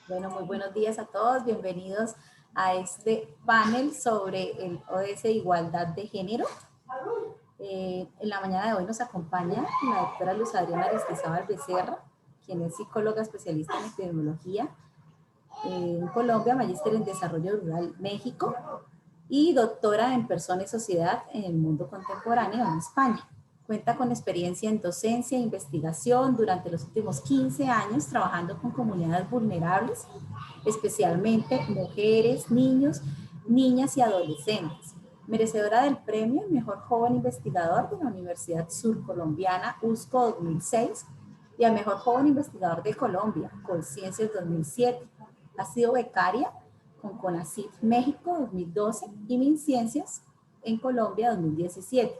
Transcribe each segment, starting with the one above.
Bueno, muy buenos días a todos. Bienvenidos a este panel sobre el ODS Igualdad de Género. En la mañana de hoy nos acompaña la doctora Luz Adriana Aristizábal Becerra, quien es psicóloga especialista en epidemiología en Colombia, magíster en Desarrollo Rural México y doctora en Persona y Sociedad en el Mundo Contemporáneo en España. Cuenta con experiencia en docencia e investigación durante los últimos 15 años trabajando con comunidades vulnerables, especialmente mujeres, niños, niñas y adolescentes. Merecedora del premio Mejor Joven Investigador de la Universidad Surcolombiana USCO 2006 y al Mejor Joven Investigador de Colombia, Colciencias 2007. Ha sido becaria con CONACYT México 2012 y MinCiencias en Colombia 2017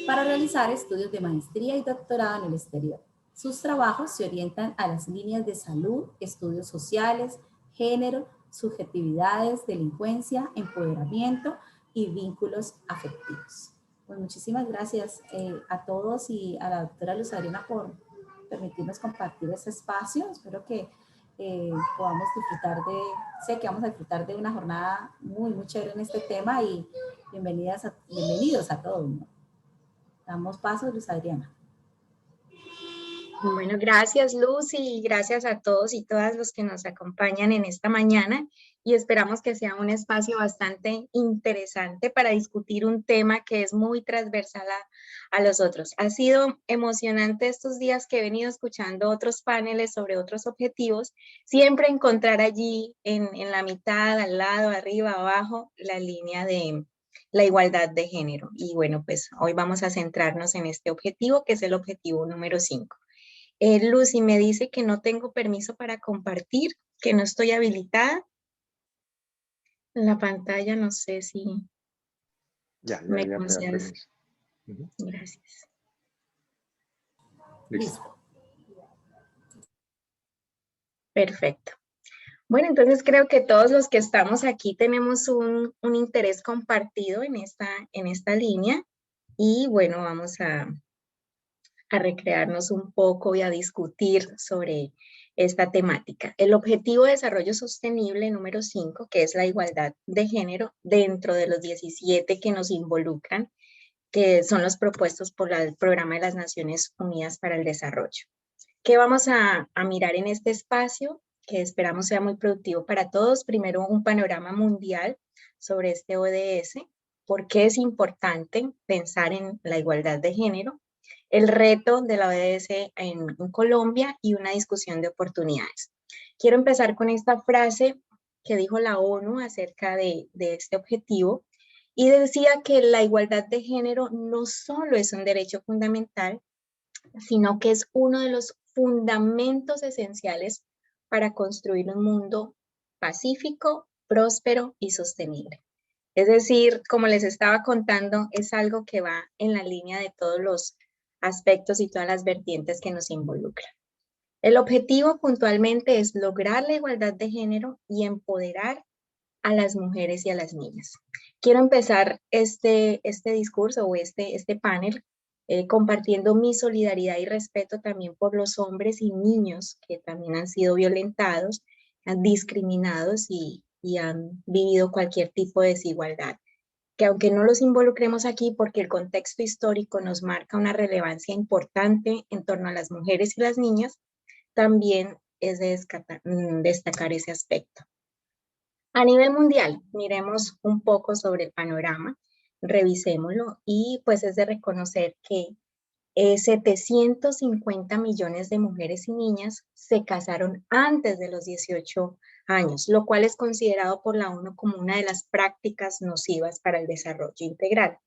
para realizar estudios de maestría y doctorado en el exterior. Sus trabajos se orientan a las líneas de salud, estudios sociales, género, subjetividades, delincuencia, empoderamiento y vínculos afectivos. Pues muchísimas gracias a todos y a la doctora Luz Adriana por permitirnos compartir este espacio. Espero que podamos disfrutar sé que vamos a disfrutar de una jornada muy chévere en este tema y bienvenidos a todos, ¿no? Damos paso, Luz Adriana. Bueno, gracias Luz y gracias a todos y todas los que nos acompañan en esta mañana y esperamos que sea un espacio bastante interesante para discutir un tema que es muy transversal a los otros. Ha sido emocionante estos días que he venido escuchando otros paneles sobre otros objetivos, siempre encontrar allí en la mitad, al lado, arriba, abajo, la línea de la igualdad de género. Y bueno, pues hoy vamos a centrarnos en este objetivo que es el objetivo número 5. Lucy me dice que no tengo permiso para compartir, que no estoy habilitada. En la pantalla no sé si ya me te da concedes. permiso. Uh-huh. Gracias. Listo. Perfecto. Bueno, entonces creo que todos los que estamos aquí tenemos un interés compartido en esta línea y bueno, vamos a recrearnos un poco y a discutir sobre esta temática. El Objetivo de Desarrollo Sostenible número 5, que es la igualdad de género, dentro de los 17 que nos involucran, que son los propuestos por el Programa de las Naciones Unidas para el Desarrollo. ¿Qué vamos a mirar en este espacio? Que esperamos sea muy productivo para todos. Primero, un panorama mundial sobre este ODS, por qué es importante pensar en la igualdad de género, el reto de la ODS en Colombia y una discusión de oportunidades. Quiero empezar con esta frase que dijo la ONU acerca de este objetivo y decía que la igualdad de género no solo es un derecho fundamental, sino que es uno de los fundamentos esenciales para construir un mundo pacífico, próspero y sostenible. Es decir, como les estaba contando, es algo que va en la línea de todos los aspectos y todas las vertientes que nos involucran. El objetivo puntualmente es lograr la igualdad de género y empoderar a las mujeres y a las niñas. Quiero empezar este discurso o este panel compartiendo mi solidaridad y respeto también por los hombres y niños que también han sido violentados, discriminados y han vivido cualquier tipo de desigualdad. Que aunque no los involucremos aquí porque el contexto histórico nos marca una relevancia importante en torno a las mujeres y las niñas, también es de destacar ese aspecto. A nivel mundial, miremos un poco sobre el panorama, revisémoslo y pues es de reconocer que 750 millones de mujeres y niñas se casaron antes de los 18 años, lo cual es considerado por la ONU como una de las prácticas nocivas para el desarrollo integral.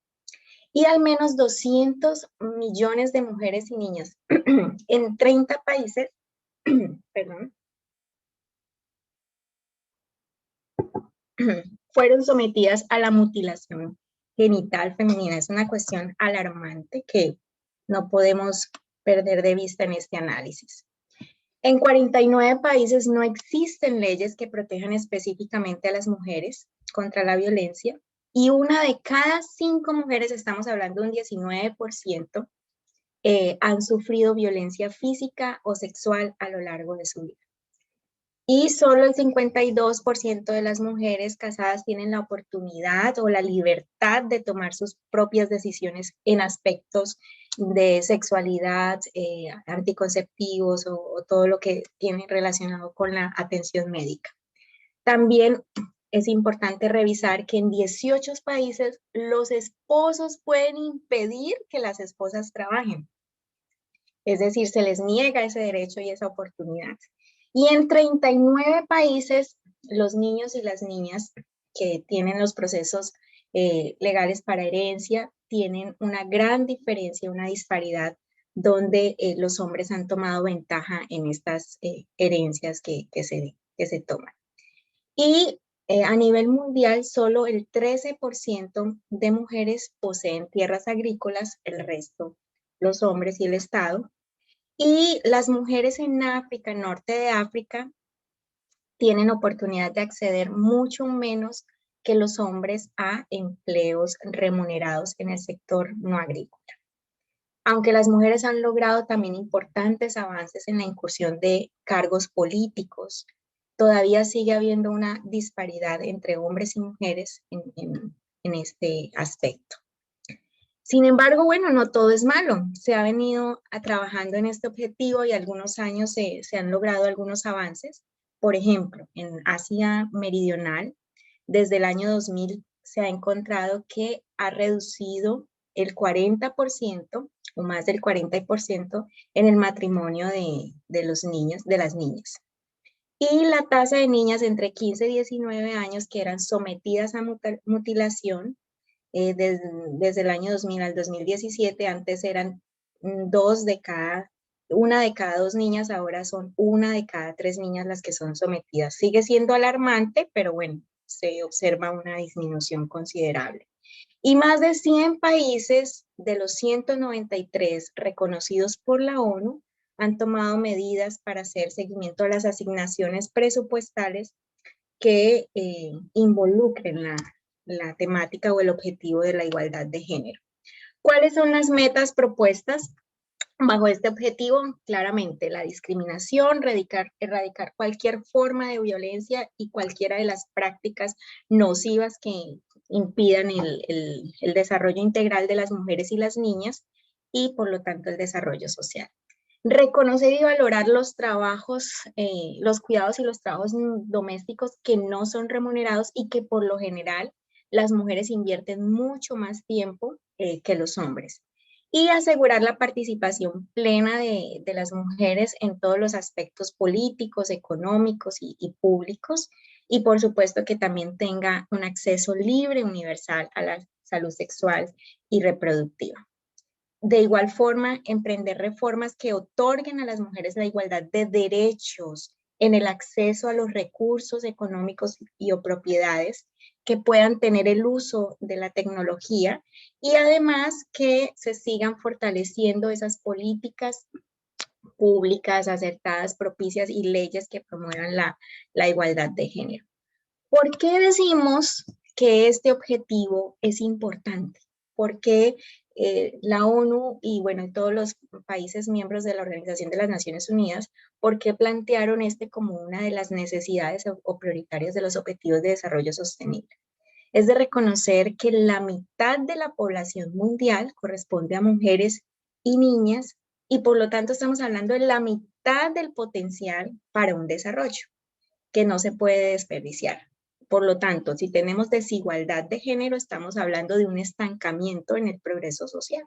Y al menos 200 millones de mujeres y niñas en 30 países, fueron sometidas a la mutilación genital femenina. Es una cuestión alarmante que no podemos perder de vista en este análisis. En 49 países no existen leyes que protejan específicamente a las mujeres contra la violencia y una de cada 5 mujeres, estamos hablando de un 19%, han sufrido violencia física o sexual a lo largo de su vida. y solo el 52% de las mujeres casadas tienen la oportunidad o la libertad de tomar sus propias decisiones en aspectos de sexualidad, anticonceptivos o todo lo que tiene relacionado con la atención médica. También es importante revisar que en 18 países los esposos pueden impedir que las esposas trabajen. Es decir, se les niega ese derecho y esa oportunidad. Y en 39 países, los niños y las niñas que tienen los procesos legales para herencia tienen una gran diferencia, una disparidad, donde los hombres han tomado ventaja en estas herencias que se toman. Y a nivel mundial, solo el 13% de mujeres poseen tierras agrícolas, el resto, los hombres y el Estado. Y las mujeres en África, norte de África, tienen oportunidad de acceder mucho menos que los hombres a empleos remunerados en el sector no agrícola. Aunque las mujeres han logrado también importantes avances en la incursión de cargos políticos, todavía sigue habiendo una disparidad entre hombres y mujeres en este aspecto. Sin embargo, bueno, no todo es malo. Se ha venido trabajando en este objetivo y algunos años se han logrado algunos avances. Por ejemplo, en Asia Meridional, desde el año 2000 se ha encontrado que ha reducido el 40% o más del 40% en el matrimonio de los niños, de las niñas. Y la tasa de niñas entre 15 y 19 años que eran sometidas a mutilación desde el año 2000 al 2017, antes eran una de cada 2 niñas, ahora son una de cada 3 niñas las que son sometidas. Sigue siendo alarmante, pero bueno, se observa una disminución considerable. Y más de 100 países de los 193 reconocidos por la ONU han tomado medidas para hacer seguimiento a las asignaciones presupuestales que involucren la temática o el objetivo de la igualdad de género. ¿Cuáles son las metas propuestas bajo este objetivo? Claramente, la discriminación, erradicar cualquier forma de violencia y cualquiera de las prácticas nocivas que impidan el desarrollo integral de las mujeres y las niñas y, por lo tanto, el desarrollo social. Reconocer y valorar los trabajos, los cuidados y los trabajos domésticos que no son remunerados y que por lo general las mujeres invierten mucho más tiempo que los hombres. Y asegurar la participación plena de las mujeres en todos los aspectos políticos, económicos y públicos. Y por supuesto que también tenga un acceso libre, universal a la salud sexual y reproductiva. De igual forma, emprender reformas que otorguen a las mujeres la igualdad de derechos en el acceso a los recursos económicos y o propiedades, que puedan tener el uso de la tecnología y además que se sigan fortaleciendo esas políticas públicas acertadas, propicias y leyes que promuevan la igualdad de género. ¿Por qué decimos que este objetivo es importante? Porque la ONU y bueno, todos los países miembros de la Organización de las Naciones Unidas, ¿por qué plantearon este como una de las necesidades o prioritarias de los Objetivos de Desarrollo Sostenible? Es de reconocer que la mitad de la población mundial corresponde a mujeres y niñas y por lo tanto estamos hablando de la mitad del potencial para un desarrollo que no se puede desperdiciar. Por lo tanto, si tenemos desigualdad de género, estamos hablando de un estancamiento en el progreso social.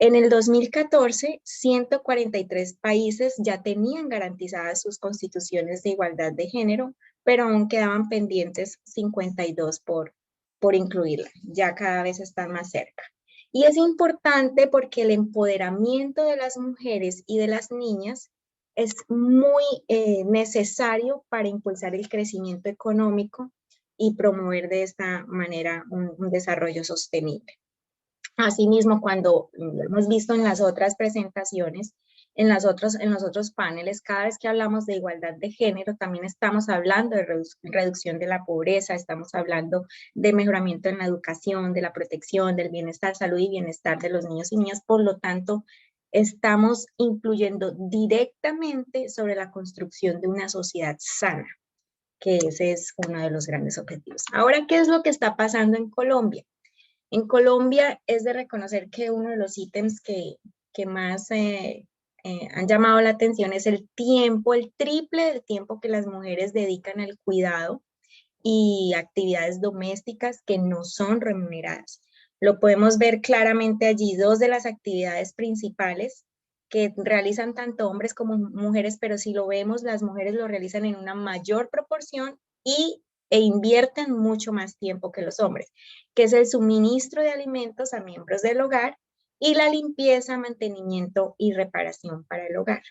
En el 2014, 143 países ya tenían garantizadas sus constituciones de igualdad de género, pero aún quedaban pendientes 52 por incluirla. Ya cada vez están más cerca. Y es importante porque el empoderamiento de las mujeres y de las niñas es muy necesario para impulsar el crecimiento económico y promover de esta manera un desarrollo sostenible. Asimismo, cuando lo hemos visto en las otras presentaciones, en los otros paneles, cada vez que hablamos de igualdad de género, también estamos hablando de reducción de la pobreza, estamos hablando de mejoramiento en la educación, de la protección, del bienestar, salud y bienestar de los niños y niñas. Por lo tanto, estamos influyendo directamente sobre la construcción de una sociedad sana, que ese es uno de los grandes objetivos. Ahora, ¿qué es lo que está pasando en Colombia? En Colombia es de reconocer que uno de los ítems que más han llamado la atención es el tiempo, el triple del tiempo que las mujeres dedican al cuidado y actividades domésticas que no son remuneradas. Lo podemos ver claramente allí, dos de las actividades principales que realizan tanto hombres como mujeres, pero si lo vemos, las mujeres lo realizan en una mayor proporción e invierten mucho más tiempo que los hombres, que es el suministro de alimentos a miembros del hogar y la limpieza, mantenimiento y reparación para el hogar.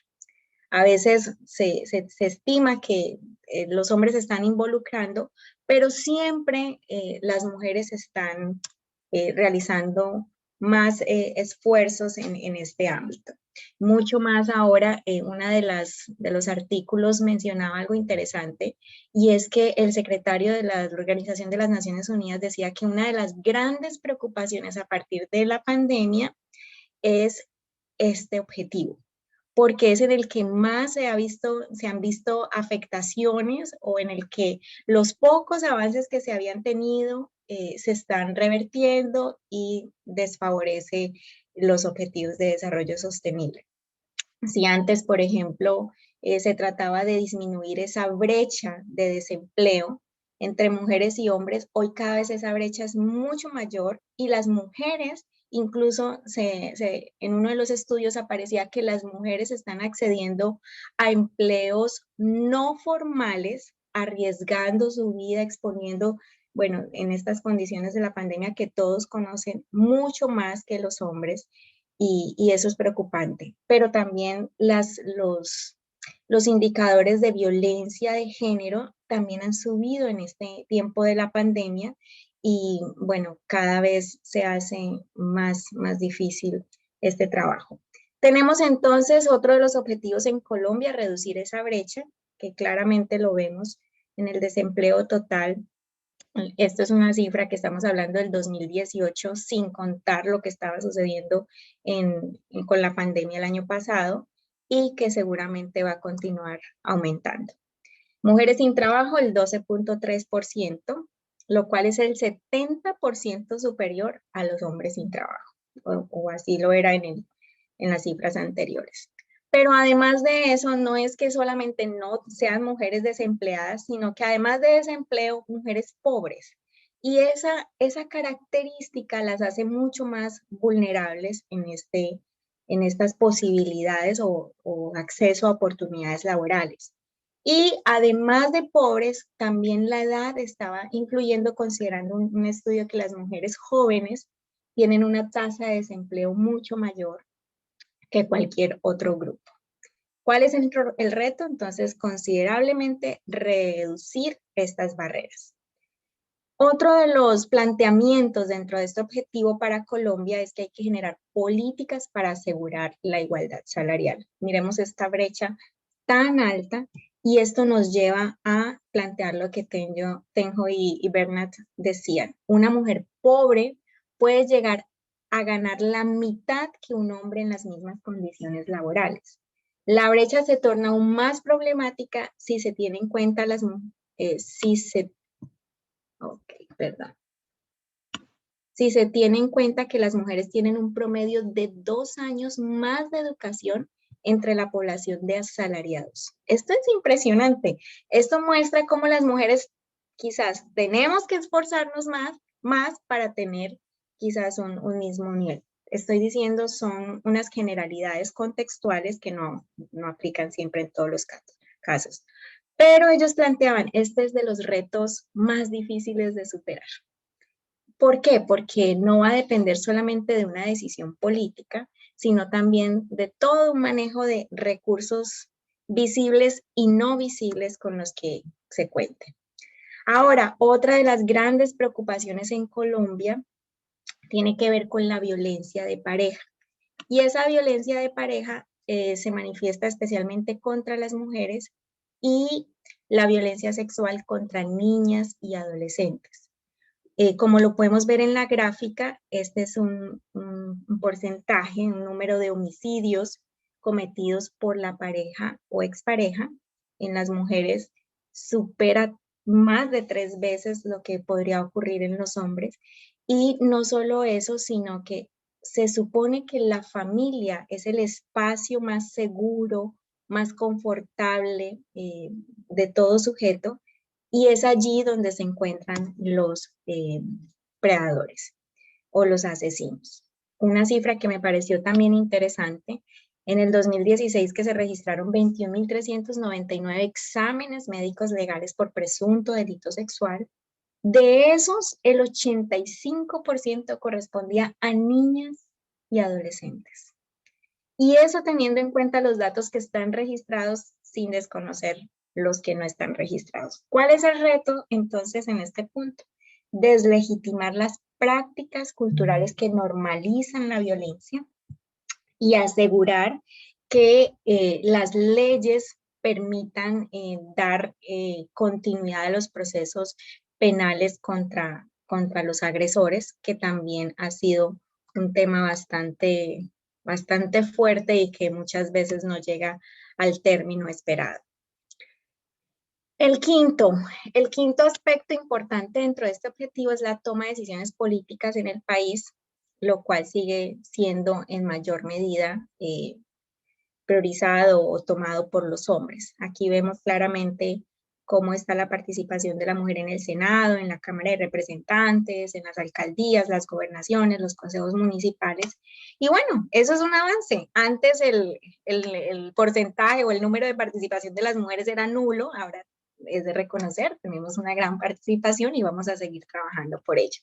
A veces se estima que los hombres se están involucrando, pero siempre las mujeres están realizando más esfuerzos en este ámbito. Mucho más ahora, una de los artículos mencionaba algo interesante, y es que el secretario de la Organización de las Naciones Unidas decía que una de las grandes preocupaciones a partir de la pandemia es este objetivo, porque es en el que más se han visto afectaciones, o en el que los pocos avances que se habían tenido se están revertiendo y desfavorece los objetivos de desarrollo sostenible. Si antes, por ejemplo, se trataba de disminuir esa brecha de desempleo entre mujeres y hombres, hoy cada vez esa brecha es mucho mayor, y las mujeres, incluso en uno de los estudios aparecía que las mujeres están accediendo a empleos no formales, arriesgando su vida, exponiendo, bueno, en estas condiciones de la pandemia que todos conocen, mucho más que los hombres. Y eso es preocupante, pero también los indicadores de violencia de género también han subido en este tiempo de la pandemia, y bueno, cada vez se hace más difícil este trabajo. Tenemos entonces otro de los objetivos en Colombia, reducir esa brecha, que claramente lo vemos en el desempleo total. Esto es una cifra que estamos hablando del 2018, sin contar lo que estaba sucediendo con la pandemia el año pasado, y que seguramente va a continuar aumentando. Mujeres sin trabajo, el 12.3%, lo cual es el 70% superior a los hombres sin trabajo, o así lo era en las cifras anteriores. Pero además de eso, no es que solamente no sean mujeres desempleadas, sino que además de desempleo, mujeres pobres. Y esa característica las hace mucho más vulnerables en estas posibilidades o acceso a oportunidades laborales. Y además de pobres, también la edad estaba incluyendo, considerando un estudio, que las mujeres jóvenes tienen una tasa de desempleo mucho mayor que cualquier otro grupo. ¿Cuál es el reto? Entonces, considerablemente reducir estas barreras. Otro de los planteamientos dentro de este objetivo para Colombia es que hay que generar políticas para asegurar la igualdad salarial. Miremos esta brecha tan alta, y esto nos lleva a plantear lo que Tenjo y Bernat decían. Una mujer pobre puede llegar a ganar la mitad que un hombre en las mismas condiciones laborales. La brecha se torna aún más problemática si se tiene en cuenta si se tiene en cuenta que las mujeres tienen un promedio de 2 años más de educación entre la población de asalariados. Esto es impresionante. Esto muestra cómo las mujeres quizás tenemos que esforzarnos más para tener quizás un mismo nivel. Estoy diciendo, son unas generalidades contextuales que no aplican siempre en todos los casos. Pero ellos planteaban, este es de los retos más difíciles de superar. ¿Por qué? Porque no va a depender solamente de una decisión política, sino también de todo un manejo de recursos visibles y no visibles con los que se cuente. Ahora, otra de las grandes preocupaciones en Colombia tiene que ver con la violencia de pareja. Y esa violencia de pareja se manifiesta especialmente contra las mujeres, y la violencia sexual contra niñas y adolescentes. Como lo podemos ver en la gráfica, este es un porcentaje, un número de homicidios cometidos por la pareja o expareja. En las mujeres supera más de 3 veces lo que podría ocurrir en los hombres. Y no solo eso, sino que se supone que la familia es el espacio más seguro, más confortable de todo sujeto, y es allí donde se encuentran los predadores o los asesinos. Una cifra que me pareció también interesante, en el 2016 que se registraron 21.399 exámenes médicos legales por presunto delito sexual. De esos, el 85% correspondía a niñas y adolescentes. Y eso teniendo en cuenta los datos que están registrados sin desconocer los que no están registrados. ¿Cuál es el reto entonces en este punto? Deslegitimar las prácticas culturales que normalizan la violencia y asegurar que las leyes permitan dar continuidad a los procesos penales contra los agresores, que también ha sido un tema bastante fuerte y que muchas veces no llega al término esperado. El quinto aspecto importante dentro de este objetivo es la toma de decisiones políticas en el país, lo cual sigue siendo en mayor medida priorizado o tomado por los hombres. Aquí vemos claramente cómo está la participación de la mujer en el Senado, en la Cámara de Representantes, en las alcaldías, las gobernaciones, los consejos municipales. Y bueno, eso es un avance. Antes el porcentaje o el número de participación de las mujeres era nulo, ahora es de reconocer, tenemos una gran participación y vamos a seguir trabajando por ello.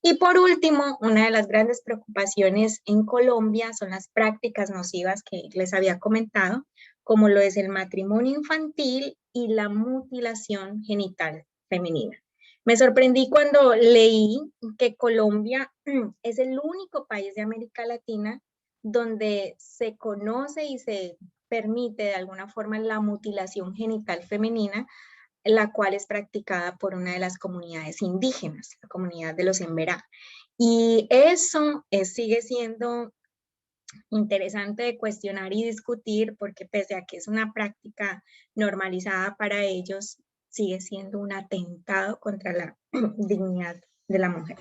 Y por último, una de las grandes preocupaciones en Colombia son las prácticas nocivas que les había comentado, como lo es el matrimonio infantil y la mutilación genital femenina. Me sorprendí cuando leí que Colombia es el único país de América Latina donde se conoce y se permite de alguna forma la mutilación genital femenina, la cual es practicada por una de las comunidades indígenas, la comunidad de los Emberá. Y eso sigue siendo interesante de cuestionar y discutir, porque pese a que es una práctica normalizada para ellos, sigue siendo un atentado contra la dignidad de la mujer.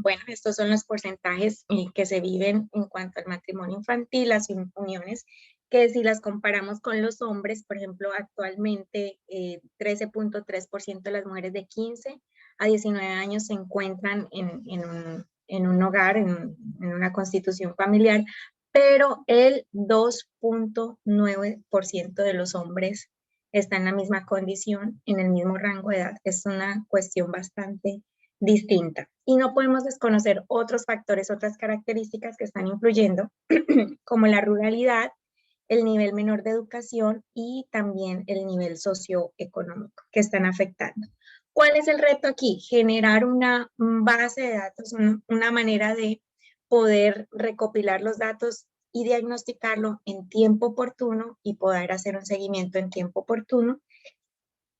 Bueno, estos son los porcentajes que se viven en cuanto al matrimonio infantil, las uniones, que si las comparamos con los hombres, por ejemplo, actualmente 13.3% de las mujeres de 15 a 19 años se encuentran en un hogar, en una constitución familiar, pero el 2.9% de los hombres está en la misma condición, en el mismo rango de edad. Es una cuestión bastante distinta. Y no podemos desconocer otros factores, otras características que están influyendo, como la ruralidad, el nivel menor de educación y también el nivel socioeconómico que están afectando. ¿Cuál es el reto aquí? Generar una base de datos, una manera de poder recopilar los datos y diagnosticarlo en tiempo oportuno y poder hacer un seguimiento en tiempo oportuno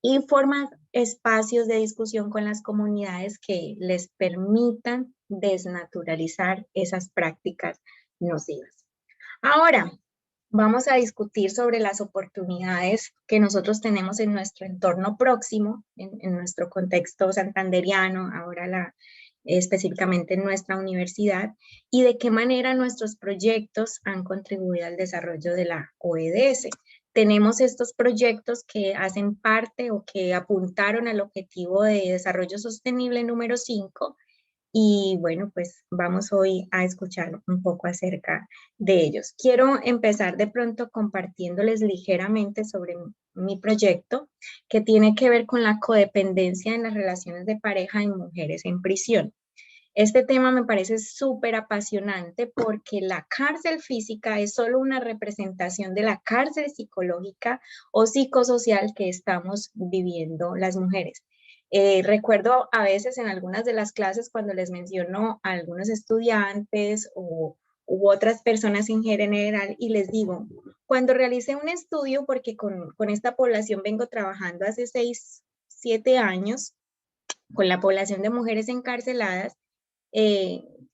y formar espacios de discusión con las comunidades que les permitan desnaturalizar esas prácticas nocivas. Ahora, vamos a discutir sobre las oportunidades que nosotros tenemos en nuestro entorno próximo, en nuestro contexto santanderiano, ahora específicamente en nuestra universidad, y de qué manera nuestros proyectos han contribuido al desarrollo de la OEDS. Tenemos estos proyectos que hacen parte o que apuntaron al objetivo de desarrollo sostenible número 5, y bueno, pues vamos hoy a escuchar un poco acerca de ellos. Quiero empezar de pronto compartiéndoles ligeramente sobre mi proyecto, que tiene que ver con la codependencia en las relaciones de pareja en mujeres en prisión. Este tema me parece súper apasionante porque la cárcel física es solo una representación de la cárcel psicológica o psicosocial que estamos viviendo las mujeres. Recuerdo a veces en algunas de las clases cuando les menciono a algunos estudiantes u otras personas en general y les digo, Cuando realicé un estudio, porque con esta población vengo trabajando hace 6, 7 años, con la población de mujeres encarceladas,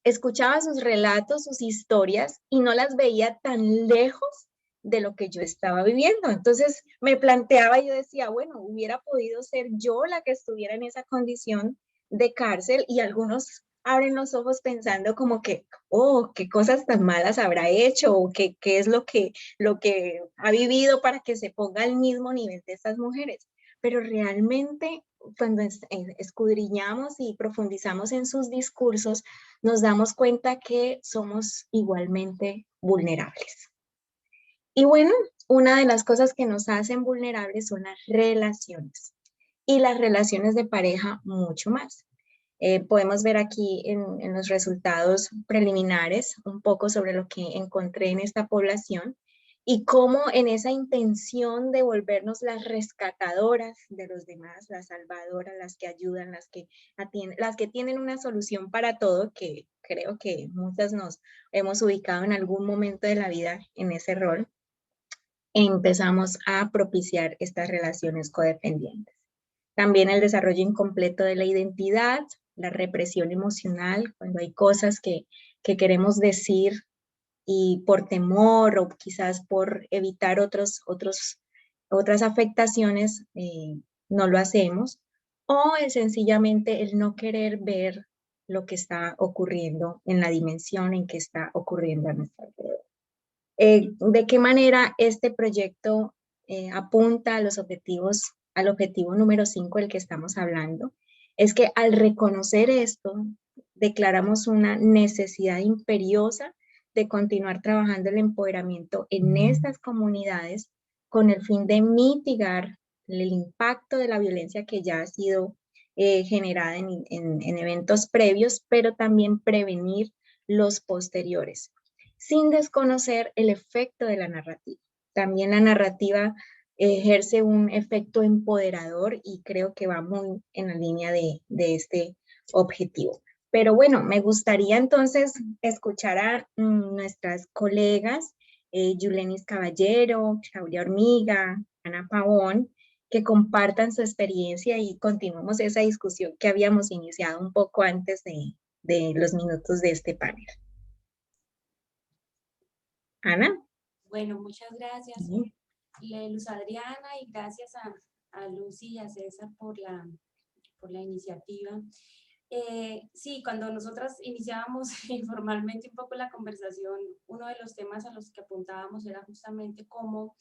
escuchaba sus relatos, sus historias y no las veía tan lejos de lo que yo estaba viviendo. Entonces me planteaba y yo decía, bueno, hubiera podido ser yo la que estuviera en esa condición de cárcel, y algunos abren los ojos pensando como que, oh, qué cosas tan malas habrá hecho, o qué es lo que ha vivido para que se ponga al mismo nivel de estas mujeres. Pero realmente cuando escudriñamos y profundizamos en sus discursos, nos damos cuenta que somos igualmente vulnerables. Y bueno, una de las cosas que nos hacen vulnerables son las relaciones, y las relaciones de pareja mucho más. Podemos ver aquí en los resultados preliminares un poco sobre lo que encontré en esta población, y cómo en esa intención de volvernos las rescatadoras de los demás, las salvadoras, las que ayudan, las que tienen una solución para todo, que creo que muchas nos hemos ubicado en algún momento de la vida en ese rol, empezamos a propiciar estas relaciones codependientes. También el desarrollo incompleto de la identidad, la represión emocional, cuando hay cosas que queremos decir y por temor o quizás por evitar otras afectaciones, no lo hacemos, o sencillamente el no querer ver lo que está ocurriendo en la dimensión en que está ocurriendo a nuestro alrededor. ¿De qué manera este proyecto apunta a los objetivos, al objetivo número 5 del que estamos hablando? Es que al reconocer esto, declaramos una necesidad imperiosa de continuar trabajando el empoderamiento en estas comunidades, con el fin de mitigar el impacto de la violencia que ya ha sido generada en eventos previos, pero también prevenir los posteriores, sin desconocer el efecto de la narrativa. También la narrativa ejerce un efecto empoderador, y creo que va muy en la línea de este objetivo. Pero bueno, me gustaría entonces escuchar a nuestras colegas, Yulenis Caballero, Claudia Hormiga, Ana Pavón, que compartan su experiencia y continuemos esa discusión que habíamos iniciado un poco antes de los minutos de este panel. Ana. Bueno, muchas gracias, Sí. Luz Adriana, y gracias a Lucy y a César por la iniciativa. Sí, cuando nosotras iniciábamos informalmente un poco la conversación, uno de los temas a los que apuntábamos era justamente cómo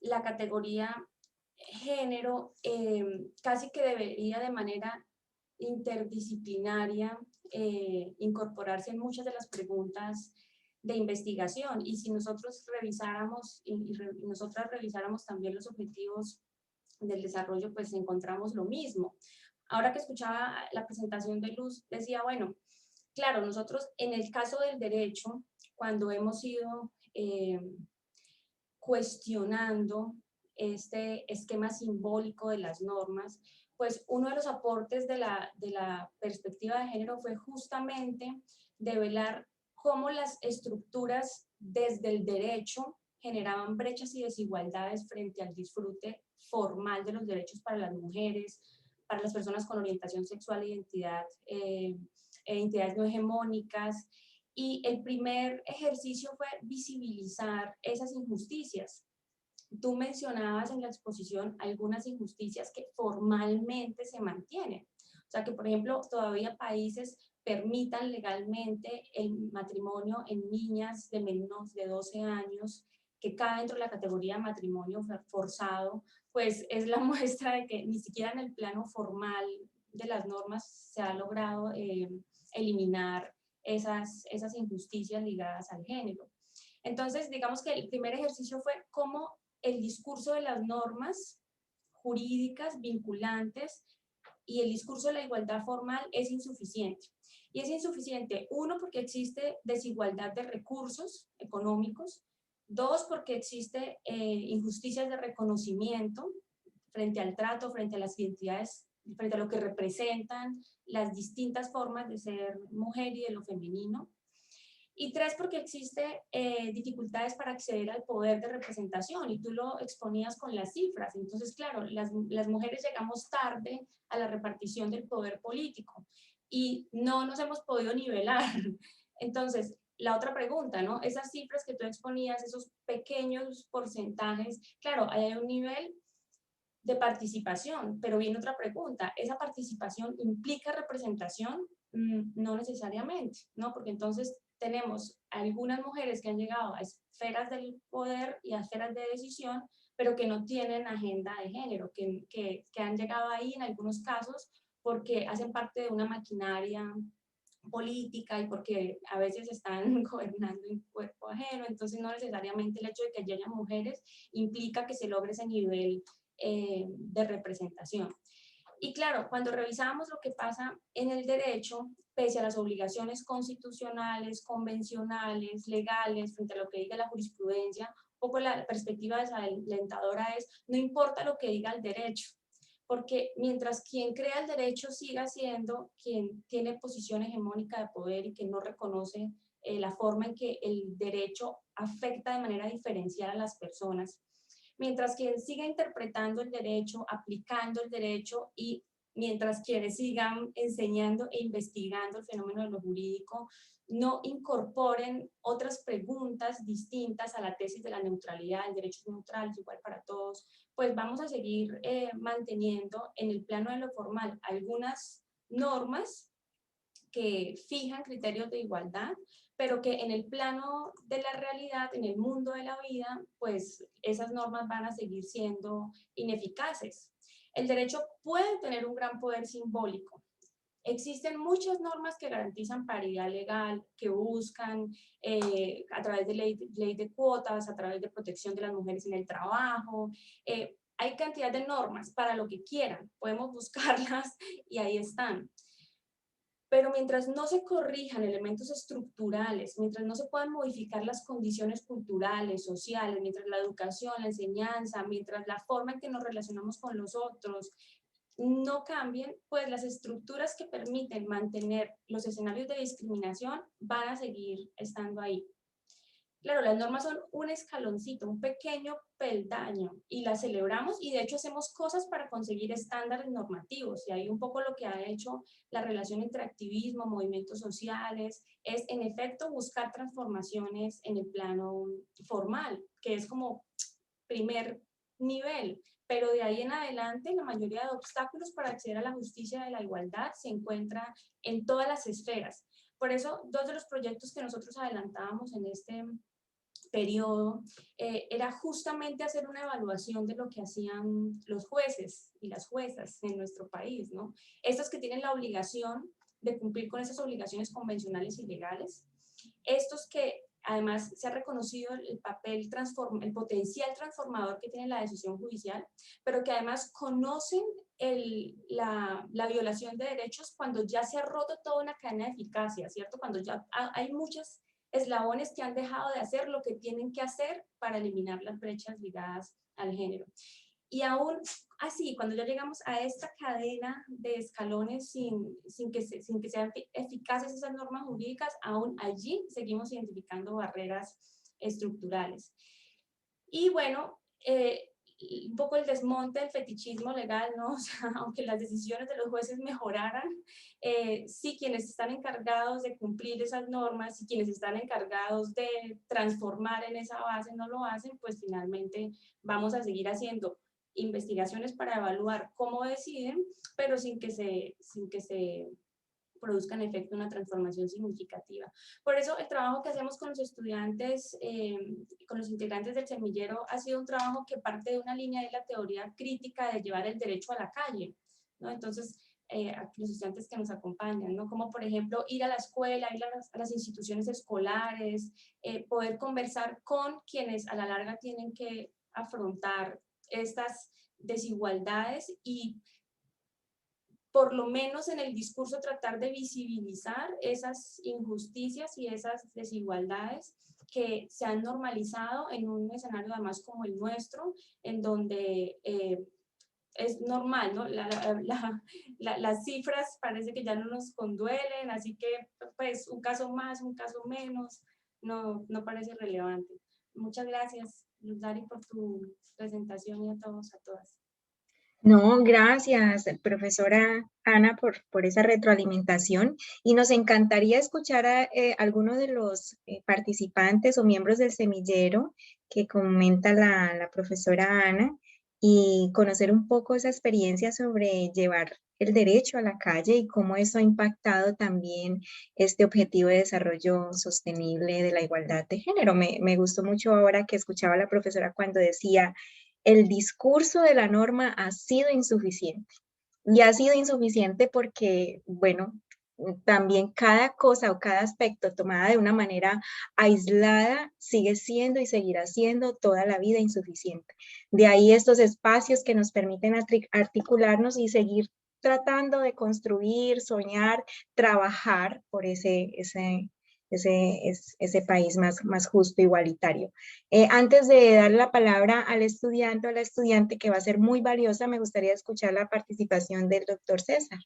la categoría género casi que debería de manera interdisciplinaria incorporarse en muchas de las preguntas de investigación. Y si nosotros revisáramos y nosotras revisáramos también los objetivos del desarrollo, pues encontramos lo mismo. Ahora que escuchaba la presentación de Luz, decía, bueno, claro, nosotros en el caso del derecho, cuando hemos ido cuestionando este esquema simbólico de las normas, pues uno de los aportes de la perspectiva de género fue justamente develar cómo las estructuras desde el derecho generaban brechas y desigualdades frente al disfrute formal de los derechos para las mujeres, para las personas con orientación sexual e identidades no hegemónicas. Y el primer ejercicio fue visibilizar esas injusticias. Tú mencionabas en la exposición algunas injusticias que formalmente se mantienen. O sea, que por ejemplo todavía países permitan legalmente el matrimonio en niñas de menos de 12 años, que cae dentro de la categoría matrimonio forzado, pues es la muestra de que ni siquiera en el plano formal de las normas se ha logrado eliminar esas injusticias ligadas al género. Entonces, digamos que el primer ejercicio fue cómo el discurso de las normas jurídicas vinculantes y el discurso de la igualdad formal es insuficiente. Y es insuficiente, uno, porque existe desigualdad de recursos económicos; dos, porque existe injusticias de reconocimiento frente al trato, frente a las identidades, frente a lo que representan las distintas formas de ser mujer y de lo femenino; Y 3, porque existe dificultades para acceder al poder de representación, y tú lo exponías con las cifras. Entonces, claro, las mujeres llegamos tarde a la repartición del poder político y no nos hemos podido nivelar. Entonces, la otra pregunta, ¿no? Esas cifras que tú exponías, esos pequeños porcentajes, claro, hay un nivel de participación, pero viene otra pregunta, ¿esa participación implica representación? No necesariamente, ¿no? Porque entonces tenemos algunas mujeres que han llegado a esferas del poder y a esferas de decisión, pero que no tienen agenda de género, que han llegado ahí en algunos casos porque hacen parte de una maquinaria política y porque a veces están gobernando en cuerpo ajeno, entonces no necesariamente el hecho de que haya mujeres implica que se logre ese nivel de representación. Y claro, cuando revisamos lo que pasa en el derecho, pese a las obligaciones constitucionales, convencionales, legales, frente a lo que diga la jurisprudencia, un poco la perspectiva desalentadora es, no importa lo que diga el derecho, porque mientras quien crea el derecho siga siendo quien tiene posición hegemónica de poder y que no reconoce la forma en que el derecho afecta de manera diferencial a las personas, mientras quien siga interpretando el derecho, aplicando el derecho y mientras quienes sigan enseñando e investigando el fenómeno de lo jurídico no incorporen otras preguntas distintas a la tesis de la neutralidad, el derecho es neutral, es igual para todos, pues vamos a seguir manteniendo en el plano de lo formal algunas normas que fijan criterios de igualdad, pero que en el plano de la realidad, en el mundo de la vida, pues esas normas van a seguir siendo ineficaces. El derecho puede tener un gran poder simbólico. Existen muchas normas que garantizan paridad legal, que buscan a través de ley de cuotas, a través de protección de las mujeres en el trabajo. Hay cantidad de normas para lo que quieran, podemos buscarlas y ahí están. Pero mientras no se corrijan elementos estructurales, mientras no se puedan modificar las condiciones culturales, sociales, mientras la educación, la enseñanza, mientras la forma en que nos relacionamos con los otros no cambien, pues las estructuras que permiten mantener los escenarios de discriminación van a seguir estando ahí. Claro, las normas son un escaloncito, un pequeño peldaño y las celebramos y de hecho hacemos cosas para conseguir estándares normativos y ahí un poco lo que ha hecho la relación entre activismo, movimientos sociales, es en efecto buscar transformaciones en el plano formal, que es como primer nivel, pero de ahí en adelante la mayoría de obstáculos para acceder a la justicia de la igualdad se encuentra en todas las esferas. Por eso, dos de los proyectos que nosotros adelantábamos en este periodo era justamente hacer una evaluación de lo que hacían los jueces y las juezas en nuestro país, ¿no? Estos que tienen la obligación de cumplir con esas obligaciones convencionales y legales, estos que además se ha reconocido el papel, el potencial transformador que tiene la decisión judicial, pero que además conocen la violación de derechos cuando ya se ha roto toda una cadena de eficacia, ¿cierto? Cuando ya hay muchos eslabones que han dejado de hacer lo que tienen que hacer para eliminar las brechas ligadas al género. Y aún así, cuando ya llegamos a esta cadena de escalones sin que sean eficaces esas normas jurídicas, aún allí seguimos identificando barreras estructurales. Y bueno, un poco el desmonte del fetichismo legal, ¿no? O sea, aunque las decisiones de los jueces mejoraran, sí quienes están encargados de cumplir esas normas y quienes están encargados de transformar en esa base no lo hacen, pues finalmente vamos a seguir haciendo investigaciones para evaluar cómo deciden, pero sin que se produzca en efecto una transformación significativa. Por eso el trabajo que hacemos con los estudiantes, con los integrantes del semillero, ha sido un trabajo que parte de una línea de la teoría crítica de llevar el derecho a la calle, ¿no? Entonces, a los estudiantes que nos acompañan, ¿no? Como por ejemplo ir a la escuela, ir a las instituciones escolares, poder conversar con quienes a la larga tienen que afrontar estas desigualdades y por lo menos en el discurso tratar de visibilizar esas injusticias y esas desigualdades que se han normalizado en un escenario además como el nuestro, en donde es normal, ¿no? Las cifras parece que ya no nos conduelen, así que pues un caso más, un caso menos, no parece relevante. Muchas gracias, Luz Dari, por tu presentación y a todos, a todas. No, gracias, profesora Ana, por esa retroalimentación. Y nos encantaría escuchar a alguno de los participantes o miembros del semillero que comenta la profesora Ana y conocer un poco esa experiencia sobre llevar el derecho a la calle y cómo eso ha impactado también este objetivo de desarrollo sostenible de la igualdad de género. Me gustó mucho ahora que escuchaba a la profesora cuando decía el discurso de la norma ha sido insuficiente. Y ha sido insuficiente porque, bueno, también cada cosa o cada aspecto tomada de una manera aislada sigue siendo y seguirá siendo toda la vida insuficiente. De ahí estos espacios que nos permiten articularnos y seguir tratando de construir, soñar, trabajar por ese país más justo, igualitario. Antes de dar la palabra al estudiante o a la estudiante que va a ser muy valiosa, me gustaría escuchar la participación del doctor César.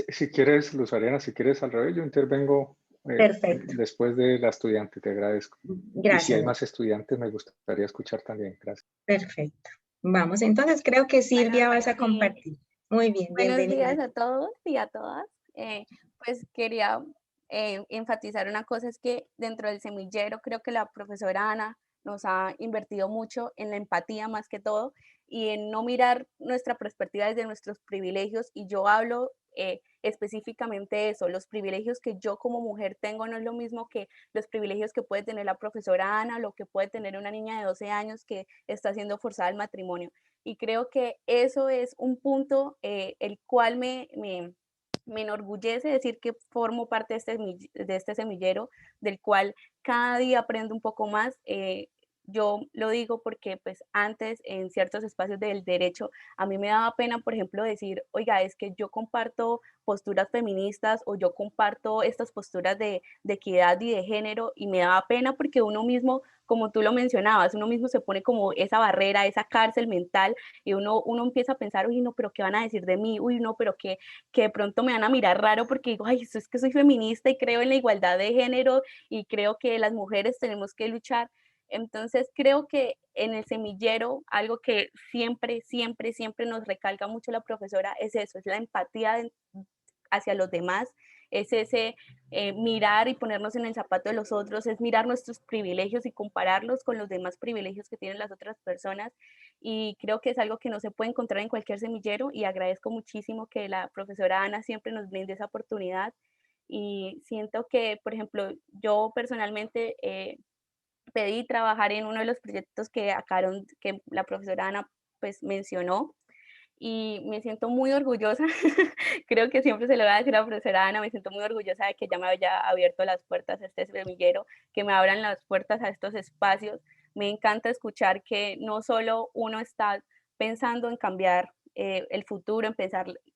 Si quieres, Luz Ariana, si quieres al revés, yo intervengo Perfecto. después de la estudiante, te agradezco. Gracias. Y si hay más estudiantes, me gustaría escuchar también. Gracias. Perfecto. Vamos, entonces creo que Silvia vas a compartir. Muy bien, Buenos bienvenida. días a todos y a todas. Pues quería enfatizar una cosa, es que dentro del semillero creo que la profesora Ana nos ha invertido mucho en la empatía más que todo y en no mirar nuestra perspectiva desde nuestros privilegios, y yo hablo específicamente de eso. Los privilegios que yo como mujer tengo no es lo mismo que los privilegios que puede tener la profesora Ana, lo que puede tener una niña de 12 años que está siendo forzada al matrimonio. Y creo que eso es un punto el cual me enorgullece decir que formo parte de este semillero, del cual cada día aprendo un poco más. Yo lo digo porque pues antes en ciertos espacios del derecho a mí me daba pena, por ejemplo, decir, oiga, es que yo comparto posturas feministas o yo comparto estas posturas de equidad y de género, y me daba pena porque uno mismo, como tú lo mencionabas, uno mismo se pone como esa barrera, esa cárcel mental, y uno empieza a pensar, uy, no, pero ¿qué van a decir de mí? Uy, no, pero que de pronto me van a mirar raro porque digo, ay, eso es que soy feminista y creo en la igualdad de género y creo que las mujeres tenemos que luchar. Entonces creo que en el semillero algo que siempre, siempre, siempre nos recalca mucho la profesora es eso, es la empatía hacia los demás, es ese mirar y ponernos en el zapato de los otros, es mirar nuestros privilegios y compararlos con los demás privilegios que tienen las otras personas. Y creo que es algo que no se puede encontrar en cualquier semillero, y agradezco muchísimo que la profesora Ana siempre nos brinde esa oportunidad. Y siento que, por ejemplo, yo personalmente pedí trabajar en uno de los proyectos que la profesora Ana pues mencionó, y me siento muy orgullosa. Creo que siempre se lo voy a decir a la profesora Ana, me siento muy orgullosa de que ella me haya abierto las puertas a este semillero, que me abran las puertas a estos espacios. Me encanta escuchar que no solo uno está pensando en cambiar el futuro, en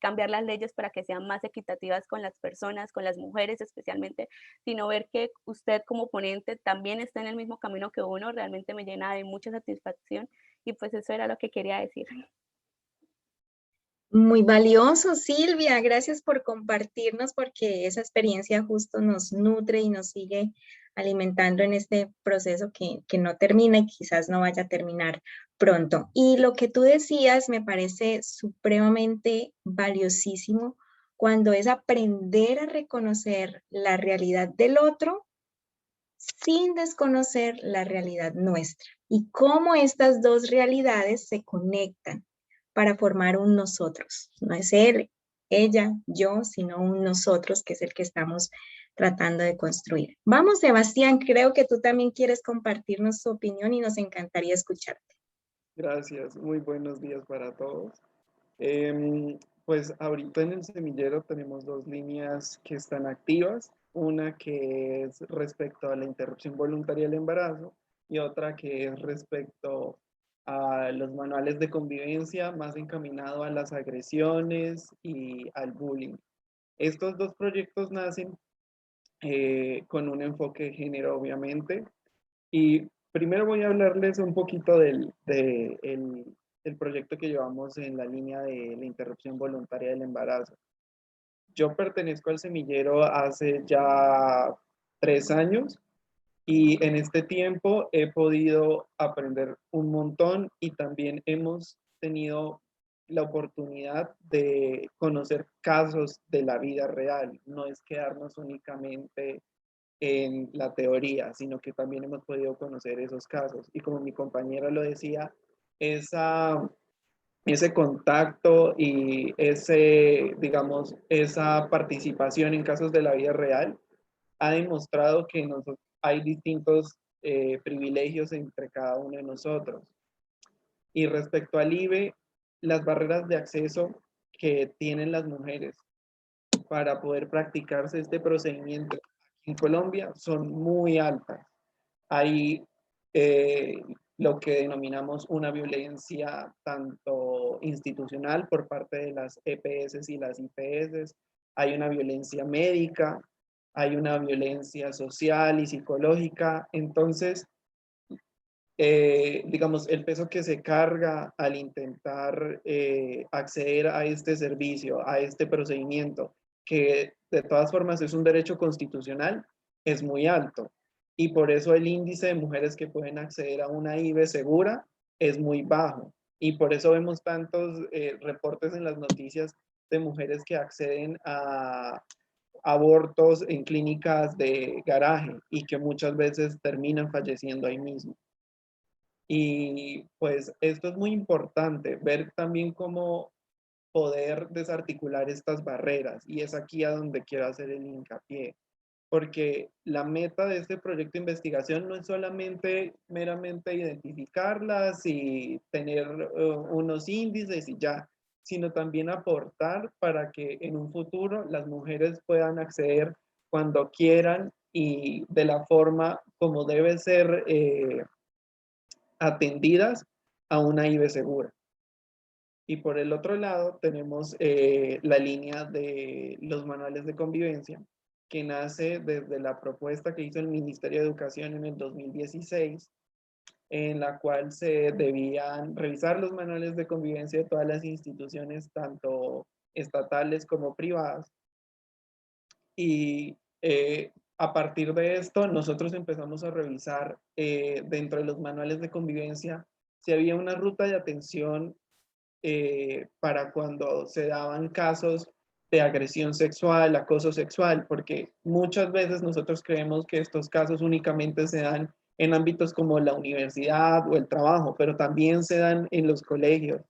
cambiar las leyes para que sean más equitativas con las personas, con las mujeres especialmente, sino ver que usted como ponente también está en el mismo camino que uno, realmente me llena de mucha satisfacción, y pues eso era lo que quería decir. Muy valioso, Silvia. Gracias por compartirnos, porque esa experiencia justo nos nutre y nos sigue alimentando en este proceso que no termina y quizás no vaya a terminar pronto. Y lo que tú decías me parece supremamente valiosísimo, cuando es aprender a reconocer la realidad del otro sin desconocer la realidad nuestra, y cómo estas dos realidades se conectan para formar un nosotros. No es él, ella, yo, sino un nosotros, que es el que estamos tratando de construir. Vamos, Sebastián, creo que tú también quieres compartirnos tu opinión y nos encantaría escucharte. Gracias, muy buenos días para todos. Pues ahorita en el semillero tenemos dos líneas que están activas, una que es respecto a la interrupción voluntaria del embarazo y otra que es respecto a los manuales de convivencia, más encaminado a las agresiones y al bullying. Estos dos proyectos nacen con un enfoque de género, obviamente, y primero voy a hablarles un poquito del proyecto que llevamos en la línea de la interrupción voluntaria del embarazo. Yo pertenezco al semillero hace ya 3 años. Y en este tiempo he podido aprender un montón y también hemos tenido la oportunidad de conocer casos de la vida real. No es quedarnos únicamente en la teoría, sino que también hemos podido conocer esos casos. Y como mi compañera lo decía, ese contacto y digamos, esa participación en casos de la vida real ha demostrado que hay distintos privilegios entre cada uno de nosotros. Y respecto al IVE, las barreras de acceso que tienen las mujeres para poder practicarse este procedimiento en Colombia son muy altas. Hay lo que denominamos una violencia tanto institucional por parte de las EPS y las IPS, hay una violencia médica, hay una violencia social y psicológica. Entonces, digamos, el peso que se carga al intentar acceder a este servicio, a este procedimiento, que de todas formas es un derecho constitucional, es muy alto. Y por eso el índice de mujeres que pueden acceder a una IVE segura es muy bajo. Y por eso vemos tantos reportes en las noticias de mujeres que acceden a abortos en clínicas de garaje y que muchas veces terminan falleciendo ahí mismo. Y pues esto es muy importante, ver también cómo poder desarticular estas barreras, y es aquí a donde quiero hacer el hincapié, porque la meta de este proyecto de investigación no es solamente meramente identificarlas y tener unos índices y ya, sino también aportar para que en un futuro las mujeres puedan acceder cuando quieran y de la forma como debe ser atendidas a una IVE segura. Y por el otro lado tenemos la línea de los manuales de convivencia, que nace desde la propuesta que hizo el Ministerio de Educación en el 2016, en la cual se debían revisar los manuales de convivencia de todas las instituciones, tanto estatales como privadas. Y a partir de esto, nosotros empezamos a revisar dentro de los manuales de convivencia si había una ruta de atención para cuando se daban casos de agresión sexual, acoso sexual, porque muchas veces nosotros creemos que estos casos únicamente se dan en ámbitos como la universidad o el trabajo, pero también se dan en los colegios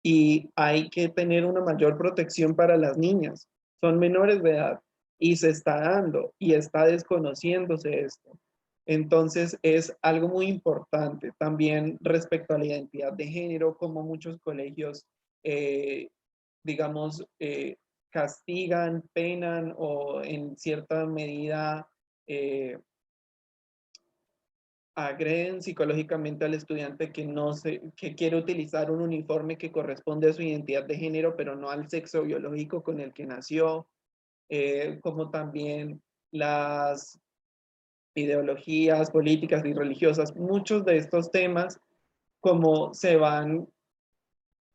y hay que tener una mayor protección para las niñas. Son menores de edad y se está dando y está desconociéndose esto. Entonces es algo muy importante también respecto a la identidad de género, como muchos colegios, digamos, castigan, penan o en cierta medida agreden psicológicamente al estudiante que quiere utilizar un uniforme que corresponde a su identidad de género, pero no al sexo biológico con el que nació, como también las ideologías políticas y religiosas. Muchos de estos temas, como se van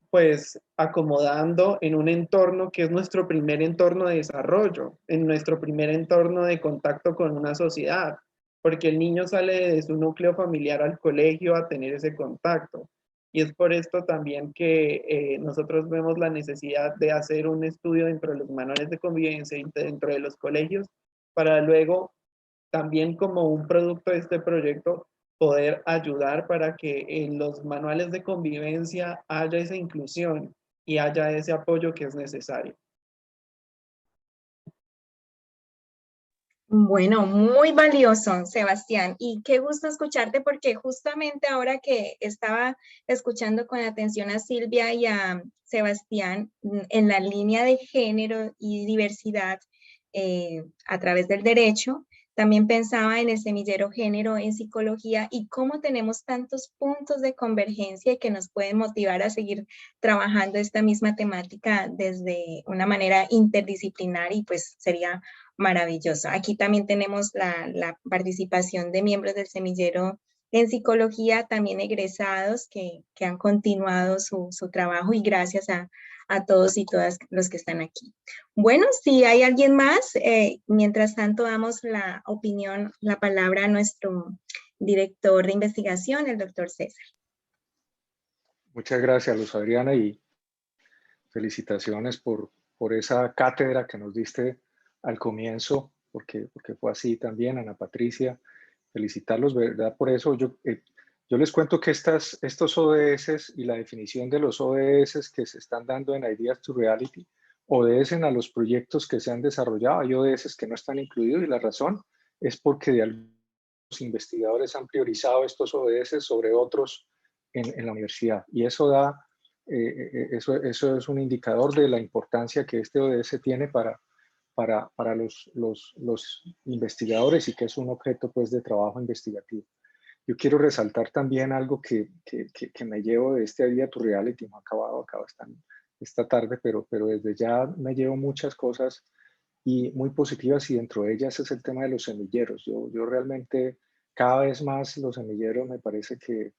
pues acomodando en un entorno que es nuestro primer entorno de desarrollo, en nuestro primer entorno de contacto con una sociedad, porque el niño sale de su núcleo familiar al colegio a tener ese contacto. Y es por esto también que nosotros vemos la necesidad de hacer un estudio dentro de los manuales de convivencia y dentro de los colegios, para luego también como un producto de este proyecto poder ayudar para que en los manuales de convivencia haya esa inclusión y haya ese apoyo que es necesario. Bueno, muy valioso, Sebastián, y qué gusto escucharte porque justamente ahora que estaba escuchando con atención a Silvia y a Sebastián en la línea de género y diversidad a través del derecho, también pensaba en el semillero género en psicología y cómo tenemos tantos puntos de convergencia que nos pueden motivar a seguir trabajando esta misma temática desde una manera interdisciplinar y pues sería maravilloso. Aquí también tenemos la participación de miembros del semillero En psicología también egresados que han continuado su trabajo y gracias a todos y todas los que están aquí. Bueno, si hay alguien más, mientras tanto damos la opinión, la palabra a nuestro director de investigación, el doctor César. Muchas gracias, Luz Adriana, y felicitaciones por esa cátedra que nos diste al comienzo, porque fue así también, Ana Patricia. Felicitarlos, ¿verdad? Por eso yo les cuento que estos ODS y la definición de los ODS que se están dando en Ideas to Reality obedecen a los proyectos que se han desarrollado. Hay ODS que no están incluidos y la razón es porque de algunos investigadores han priorizado estos ODS sobre otros en la universidad. Y eso da, eso es un indicador de la importancia que este ODS tiene para los investigadores y que es un objeto pues de trabajo investigativo. Yo quiero resaltar también algo que me llevo de este Idea to Reality, no acabo esta tarde, pero desde ya me llevo muchas cosas y muy positivas y dentro de ellas es el tema de los semilleros. Yo realmente cada vez más los semilleros me parece que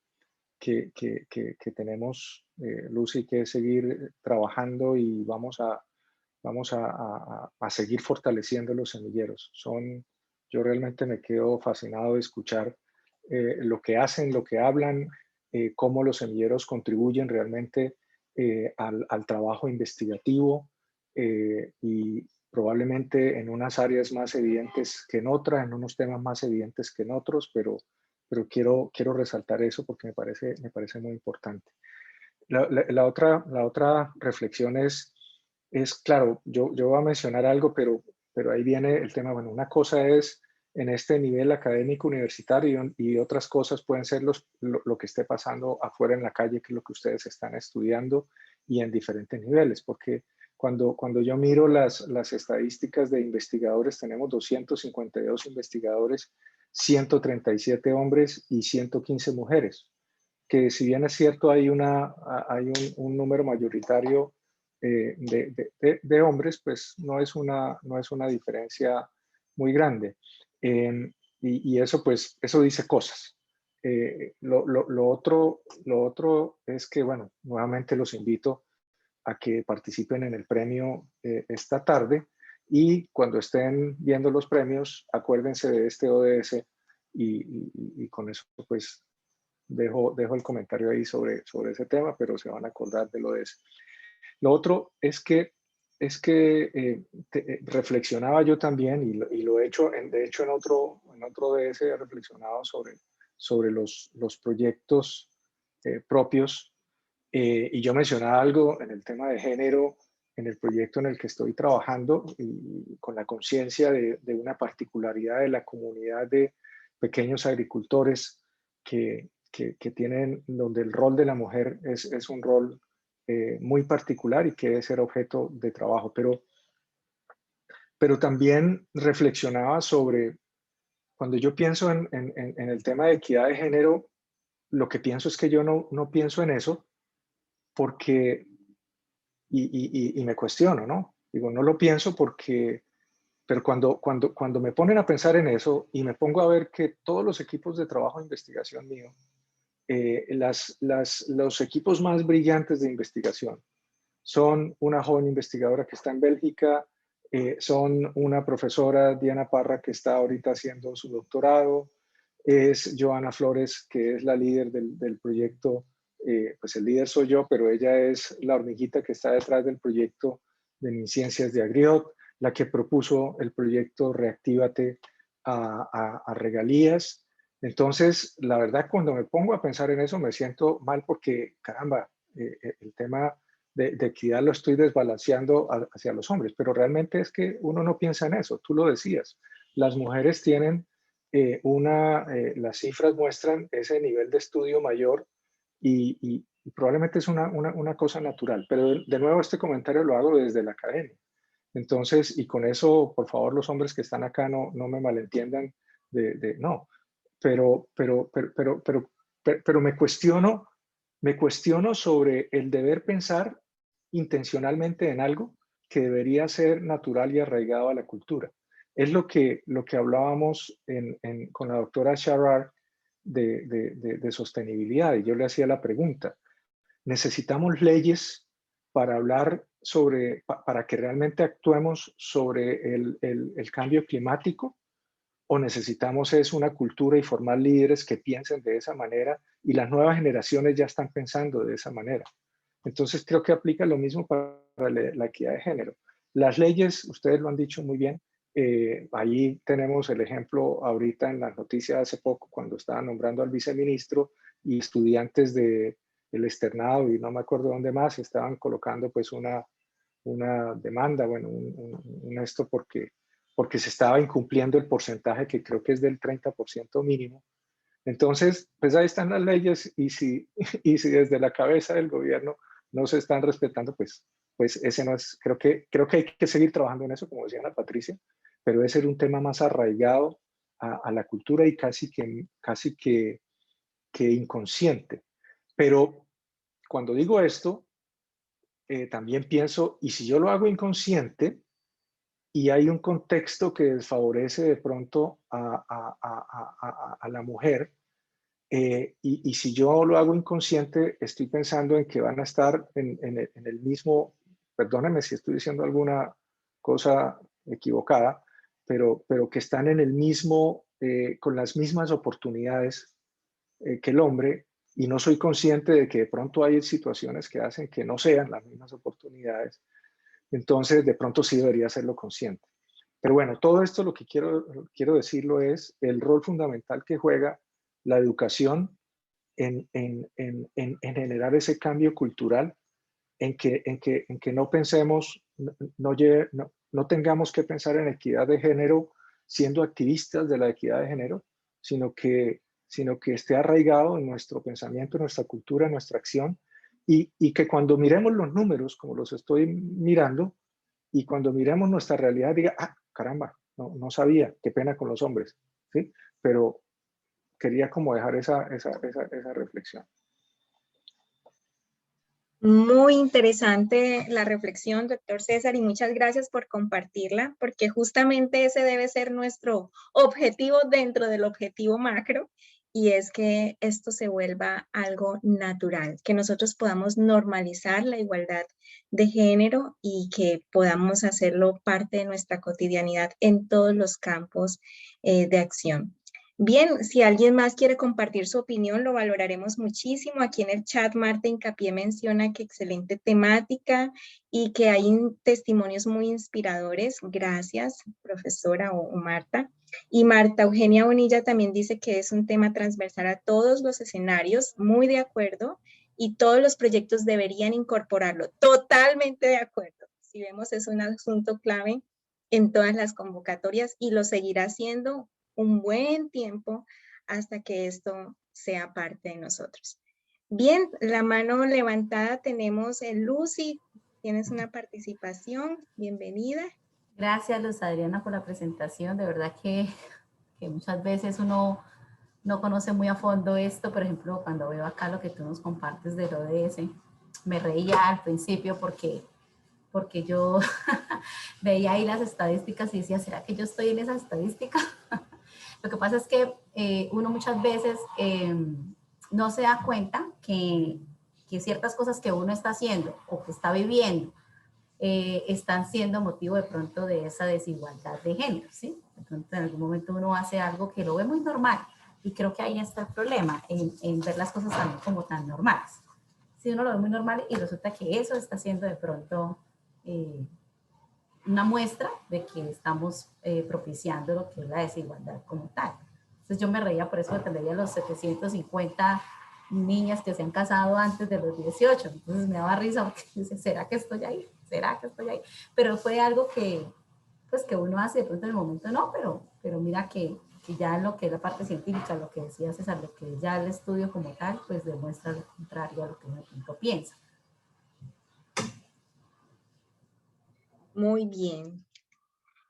tenemos, Lucy, que seguir trabajando y vamos a seguir fortaleciendo los semilleros. Yo realmente me quedo fascinado de escuchar lo que hacen, lo que hablan, cómo los semilleros contribuyen realmente al trabajo investigativo y probablemente en unas áreas más evidentes que en otras, en unos temas más evidentes que en otros, pero quiero resaltar eso porque me parece muy importante. La otra reflexión es claro, yo voy a mencionar algo, pero ahí viene el tema. Bueno, una cosa es en este nivel académico universitario y otras cosas pueden ser lo que esté pasando afuera en la calle, que es lo que ustedes están estudiando y en diferentes niveles, porque cuando yo miro las estadísticas de investigadores, tenemos 252 investigadores, 137 hombres y 115 mujeres, que si bien es cierto hay un número mayoritario de hombres, pues no es una diferencia muy grande. Y eso, pues, eso dice cosas. Lo otro es que, bueno, nuevamente los invito a que participen en el premio esta tarde y cuando estén viendo los premios, acuérdense de este ODS y con eso, pues, dejo el comentario ahí sobre ese tema, pero se van a acordar de lo de eso. Lo otro es que reflexionaba yo también, y lo he hecho, de hecho en otro ODS he reflexionado sobre los proyectos propios, y yo mencionaba algo en el tema de género, en el proyecto en el que estoy trabajando, y con la conciencia de una particularidad de la comunidad de pequeños agricultores que tienen, donde el rol de la mujer es un rol muy particular y que debe ser objeto de trabajo. Pero también reflexionaba sobre, cuando yo pienso en el tema de equidad de género, lo que pienso es que yo no pienso en eso porque, y me cuestiono, ¿no? Digo, no lo pienso porque, pero cuando me ponen a pensar en eso y me pongo a ver que todos los equipos de trabajo de investigación mío, los equipos más brillantes de investigación son una joven investigadora que está en Bélgica, son una profesora, Diana Parra, que está ahorita haciendo su doctorado, es Joana Flores, que es la líder del proyecto, pues el líder soy yo, pero ella es la hormiguita que está detrás del proyecto de MinCiencias de Agriot, la que propuso el proyecto Reactívate a Regalías. Entonces, la verdad, cuando me pongo a pensar en eso, me siento mal porque, caramba, el tema de equidad lo estoy desbalanceando hacia los hombres, pero realmente es que uno no piensa en eso, tú lo decías, las mujeres tienen las cifras muestran ese nivel de estudio mayor y probablemente es una cosa natural, pero de nuevo este comentario lo hago desde la academia. Entonces, y con eso, por favor, los hombres que están acá no me malentiendan no, pero me cuestiono sobre el deber pensar intencionalmente en algo que debería ser natural y arraigado a la cultura. Es lo que hablábamos con la doctora Sharrar de sostenibilidad. Y yo le hacía la pregunta, ¿necesitamos leyes para hablar sobre, para que realmente actuemos sobre el cambio climático? ¿O necesitamos es una cultura y formar líderes que piensen de esa manera y las nuevas generaciones ya están pensando de esa manera? Entonces creo que aplica lo mismo para la equidad de género. Las leyes, ustedes lo han dicho muy bien, ahí tenemos el ejemplo ahorita en las noticias hace poco cuando estaban nombrando al viceministro y estudiantes del externado y no me acuerdo dónde más estaban colocando pues una demanda, bueno, esto porque se estaba incumpliendo el porcentaje que creo que es del 30% mínimo. Entonces, pues ahí están las leyes y si, y si desde la cabeza del gobierno no se están respetando, pues ese no es, creo que hay que seguir trabajando en eso, como decía Ana Patricia, pero debe ser un tema más arraigado a la cultura y casi que inconsciente. Pero cuando digo esto, también pienso, ¿y si yo lo hago inconsciente y hay un contexto que desfavorece de pronto a la mujer? Y si yo lo hago inconsciente, estoy pensando en que van a estar en el mismo, perdónenme si estoy diciendo alguna cosa equivocada, pero que están en el mismo, con las mismas oportunidades que el hombre, y no soy consciente de que de pronto hay situaciones que hacen que no sean las mismas oportunidades, entonces de pronto sí debería hacerlo consciente. Pero bueno, todo esto lo que quiero decirlo es el rol fundamental que juega la educación en generar ese cambio cultural, en que no pensemos, no tengamos que pensar en equidad de género siendo activistas de la equidad de género, sino que esté arraigado en nuestro pensamiento, en nuestra cultura, en nuestra acción, y que cuando miremos los números, como los estoy mirando, y cuando miremos nuestra realidad, diga, ah, caramba, no sabía, qué pena con los hombres, ¿sí? Pero quería como dejar esa reflexión. Muy interesante la reflexión, doctor César, y muchas gracias por compartirla, porque justamente ese debe ser nuestro objetivo dentro del objetivo macro, y es que esto se vuelva algo natural, que nosotros podamos normalizar la igualdad de género y que podamos hacerlo parte de nuestra cotidianidad en todos los campos de acción. Bien, si alguien más quiere compartir su opinión, lo valoraremos muchísimo. Aquí en el chat, Marta Hincapié menciona que excelente temática y que hay testimonios muy inspiradores. Gracias, profesora o Marta. Y Marta Eugenia Bonilla también dice que es un tema transversal a todos los escenarios. Muy de acuerdo. Y todos los proyectos deberían incorporarlo. Totalmente de acuerdo. Si vemos, es un asunto clave en todas las convocatorias y lo seguirá haciendo un buen tiempo hasta que esto sea parte de nosotros. Bien, la mano levantada tenemos en Lucy. Tienes una participación. Bienvenida. Gracias, Luz Adriana, por la presentación. De verdad que muchas veces uno no conoce muy a fondo esto. Por ejemplo, cuando veo acá lo que tú nos compartes del ODS, me reía al principio porque yo veía ahí las estadísticas y decía, ¿será que yo estoy en esas estadísticas? Lo que pasa es que uno muchas veces no se da cuenta que ciertas cosas que uno está haciendo o que está viviendo están siendo motivo de pronto de esa desigualdad de género, ¿sí? De pronto en algún momento uno hace algo que lo ve muy normal y creo que ahí está el problema, en ver las cosas también como tan normales. Si uno lo ve muy normal y resulta que eso está siendo de pronto una muestra de que estamos propiciando lo que es la desigualdad como tal. Entonces yo me reía por eso que leía los 750 niñas que se han casado antes de los 18. Entonces me daba risa porque dice, ¿será que estoy ahí? ¿Será que estoy ahí? Pero fue algo que, pues, que uno hace de pronto en el momento, no, pero mira que ya en lo que es la parte científica, lo que decía César, lo que es ya el estudio como tal, pues demuestra lo contrario a lo que uno piensa. Muy bien.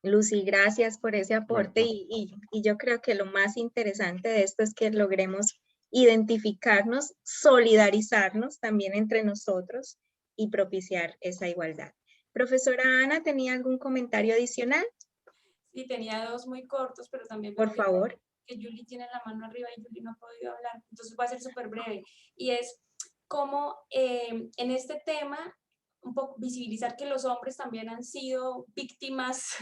Lucy, gracias por ese aporte y yo creo que lo más interesante de esto es que logremos identificarnos, solidarizarnos también entre nosotros y propiciar esa igualdad. Profesora Ana, ¿tenía algún comentario adicional? Sí, tenía dos muy cortos, pero también Por favor. porque Julie tiene la mano arriba y Julie no ha podido hablar, entonces voy a ser súper breve. Y es como en este tema, un poco visibilizar que los hombres también han sido víctimas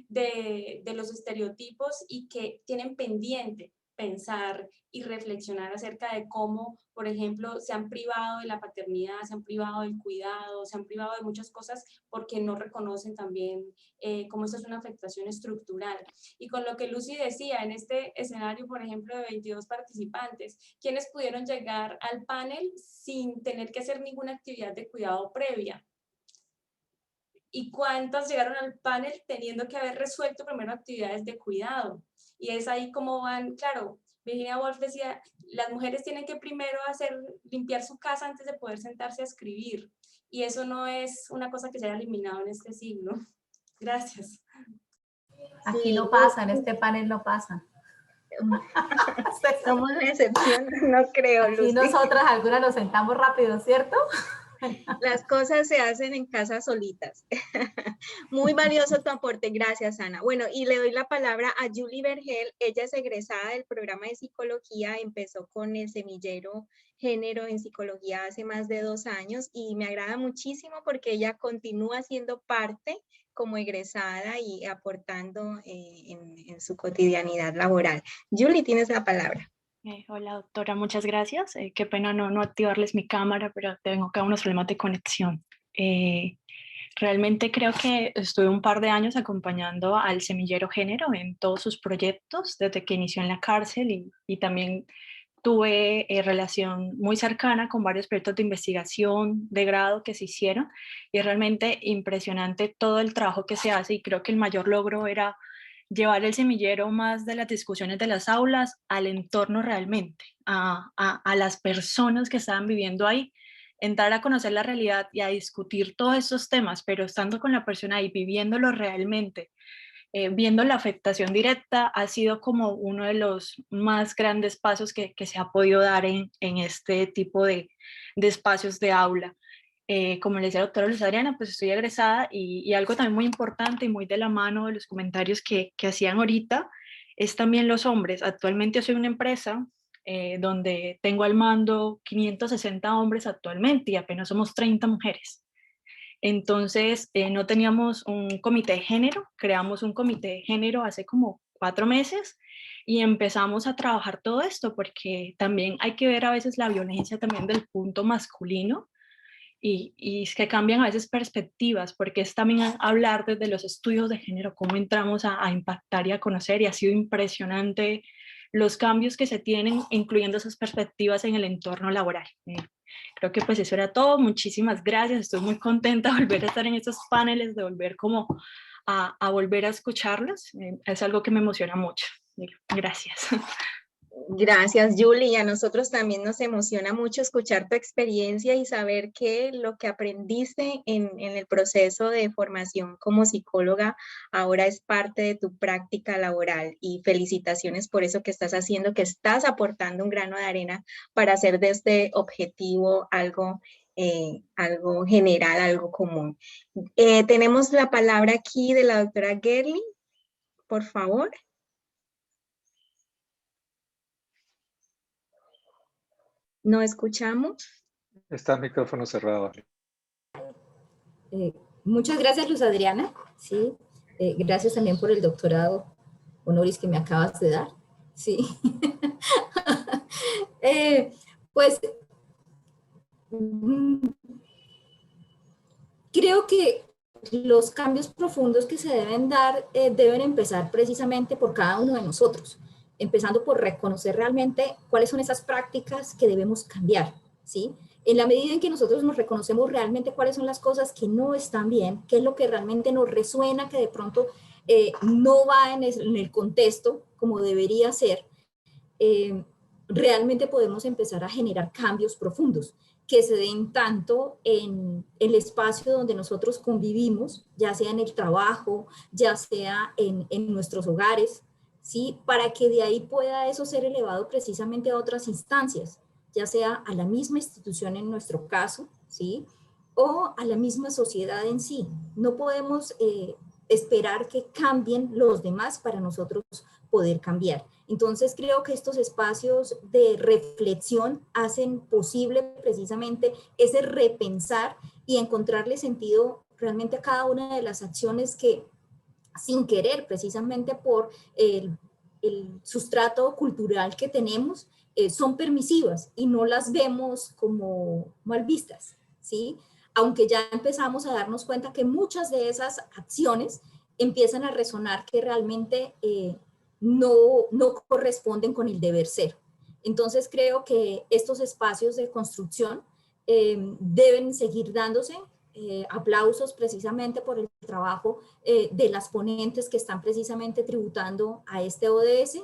de los estereotipos y que tienen pendiente pensar y reflexionar acerca de cómo, por ejemplo, se han privado de la paternidad, se han privado del cuidado, se han privado de muchas cosas porque no reconocen también cómo esto es una afectación estructural. Y con lo que Lucy decía, en este escenario, por ejemplo, de 22 participantes, quienes pudieron llegar al panel sin tener que hacer ninguna actividad de cuidado previa. ¿Y cuántas llegaron al panel teniendo que haber resuelto primero actividades de cuidado? Y es ahí como van, claro, Virginia Woolf decía, las mujeres tienen que primero limpiar su casa antes de poder sentarse a escribir. Y eso no es una cosa que se haya eliminado en este siglo. Gracias. Aquí no pasa, en este panel no pasa. Somos la excepción, no creo, Aquí Lucy. nosotras algunas nos sentamos rápido, ¿cierto? Las cosas se hacen en casa solitas. Muy valioso tu aporte, gracias Ana. Bueno, y le doy la palabra a Julie Vergel. Ella es egresada del programa de psicología, empezó con el semillero género en psicología hace más de 2 años y me agrada muchísimo porque ella continúa siendo parte como egresada y aportando en su cotidianidad laboral. Julie, tienes la palabra. Hola doctora, muchas gracias. Qué pena no activarles mi cámara, pero tengo acá unos problemas de conexión. Realmente creo que estuve un par de años acompañando al Semillero Género en todos sus proyectos desde que inició en la cárcel y también tuve relación muy cercana con varios proyectos de investigación de grado que se hicieron y es realmente impresionante todo el trabajo que se hace y creo que el mayor logro era llevar el semillero más de las discusiones de las aulas al entorno realmente, a las personas que estaban viviendo ahí, entrar a conocer la realidad y a discutir todos estos temas, pero estando con la persona ahí, viviéndolo realmente, viendo la afectación directa, ha sido como uno de los más grandes pasos que se ha podido dar en este tipo de espacios de aula. Como le decía la doctora Luz Adriana, pues estoy egresada y algo también muy importante y muy de la mano de los comentarios que hacían ahorita es también los hombres. Actualmente yo soy una empresa donde tengo al mando 560 hombres actualmente y apenas somos 30 mujeres. Entonces no teníamos un comité de género, creamos un comité de género hace como 4 meses y empezamos a trabajar todo esto porque también hay que ver a veces la violencia también del punto masculino y es que cambian a veces perspectivas, porque es también hablar desde los estudios de género, cómo entramos a impactar y a conocer, y ha sido impresionante los cambios que se tienen, incluyendo esas perspectivas en el entorno laboral. Creo que pues eso era todo, muchísimas gracias, estoy muy contenta de volver a estar en estos paneles, de volver como a volver a escucharlos, es algo que me emociona mucho. Gracias. Gracias, Julie. Y a nosotros también nos emociona mucho escuchar tu experiencia y saber que lo que aprendiste en el proceso de formación como psicóloga ahora es parte de tu práctica laboral. Y felicitaciones por eso que estás haciendo, que estás aportando un grano de arena para hacer de este objetivo algo general, algo común. Tenemos la palabra aquí de la doctora Gerling, por favor. ¿No escuchamos? Está el micrófono cerrado. Muchas gracias, Luz Adriana. Sí, gracias también por el doctorado honoris que me acabas de dar. Sí. Pues creo que los cambios profundos que se deben dar deben empezar precisamente por cada uno de nosotros, empezando por reconocer realmente cuáles son esas prácticas que debemos cambiar, ¿sí? En la medida en que nosotros nos reconocemos realmente cuáles son las cosas que no están bien, qué es lo que realmente nos resuena, que de pronto no va en el contexto como debería ser, realmente podemos empezar a generar cambios profundos que se den tanto en el espacio donde nosotros convivimos, ya sea en el trabajo, ya sea en nuestros hogares, ¿sí? Para que de ahí pueda eso ser elevado precisamente a otras instancias, ya sea a la misma institución en nuestro caso, ¿sí? O a la misma sociedad en sí. No podemos esperar que cambien los demás para nosotros poder cambiar. Entonces creo que estos espacios de reflexión hacen posible precisamente ese repensar y encontrarle sentido realmente a cada una de las acciones que, sin querer, precisamente por el sustrato cultural que tenemos, son permisivas y no las vemos como mal vistas, ¿sí? Aunque ya empezamos a darnos cuenta que muchas de esas acciones empiezan a resonar que realmente no corresponden con el deber ser. Entonces creo que estos espacios de construcción deben seguir dándose. Aplausos precisamente por el trabajo de las ponentes que están precisamente tributando a este ODS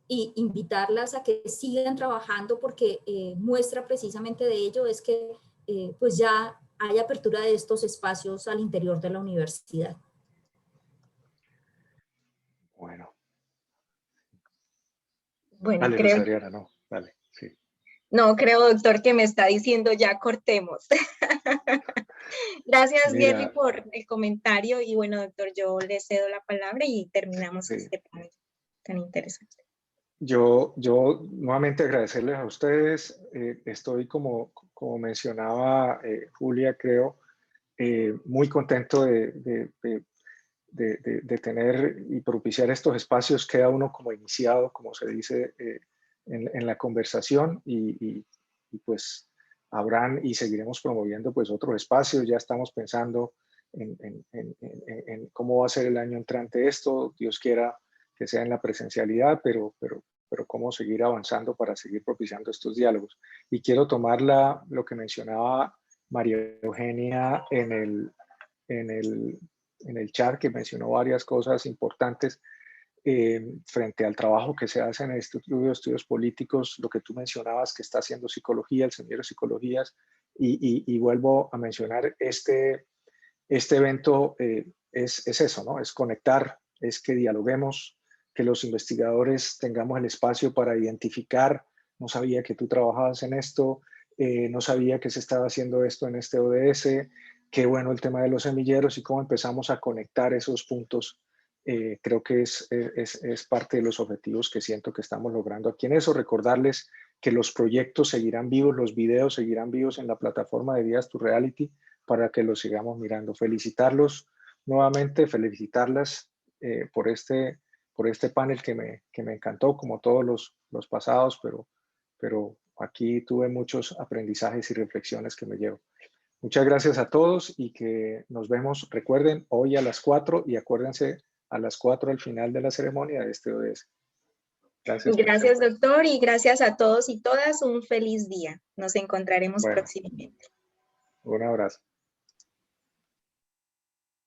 y invitarlas a que sigan trabajando porque muestra precisamente de ello es que pues ya hay apertura de estos espacios al interior de la universidad. Bueno. Bueno, Dale, creo, Luz Adriana, no, dale, sí. no, creo, doctor, que me está diciendo ya cortemos. Gracias, Gerly, Mira, por el comentario y bueno, doctor, yo le cedo la palabra y terminamos sí. este panel tan interesante. Yo nuevamente agradecerles a ustedes. Estoy, como mencionaba Julia, creo, muy contento de tener y propiciar estos espacios. Queda uno como iniciado, como se dice en la conversación y pues habrán y seguiremos promoviendo pues otros espacios. Ya estamos pensando en cómo va a ser el año entrante esto. Dios quiera que sea en la presencialidad, pero cómo seguir avanzando para seguir propiciando estos diálogos. Y quiero tomar lo que mencionaba María Eugenia en el chat, que mencionó varias cosas importantes frente al trabajo que se hace en el Instituto de Estudios Políticos, lo que tú mencionabas que está haciendo psicología, el semillero de psicologías, y vuelvo a mencionar este evento es eso, ¿no? Es conectar, es que dialoguemos, que los investigadores tengamos el espacio para identificar, no sabía que tú trabajabas en esto, no sabía que se estaba haciendo esto en este ODS, qué bueno el tema de los semilleros y cómo empezamos a conectar esos puntos. Creo que es parte de los objetivos que siento que estamos logrando aquí en eso. Recordarles que los proyectos seguirán vivos, los videos seguirán vivos en la plataforma de Vías to Reality para que los sigamos mirando. Felicitarlos nuevamente, felicitarlas por este panel que me encantó, como todos los pasados, pero aquí tuve muchos aprendizajes y reflexiones que me llevo. Muchas gracias a todos y que nos vemos, recuerden, hoy a las 4 y acuérdense a las 4 al final de la ceremonia de este ODS. Gracias. Gracias, doctor, y gracias a todos y todas. Un feliz día. Nos encontraremos próximamente. Un abrazo.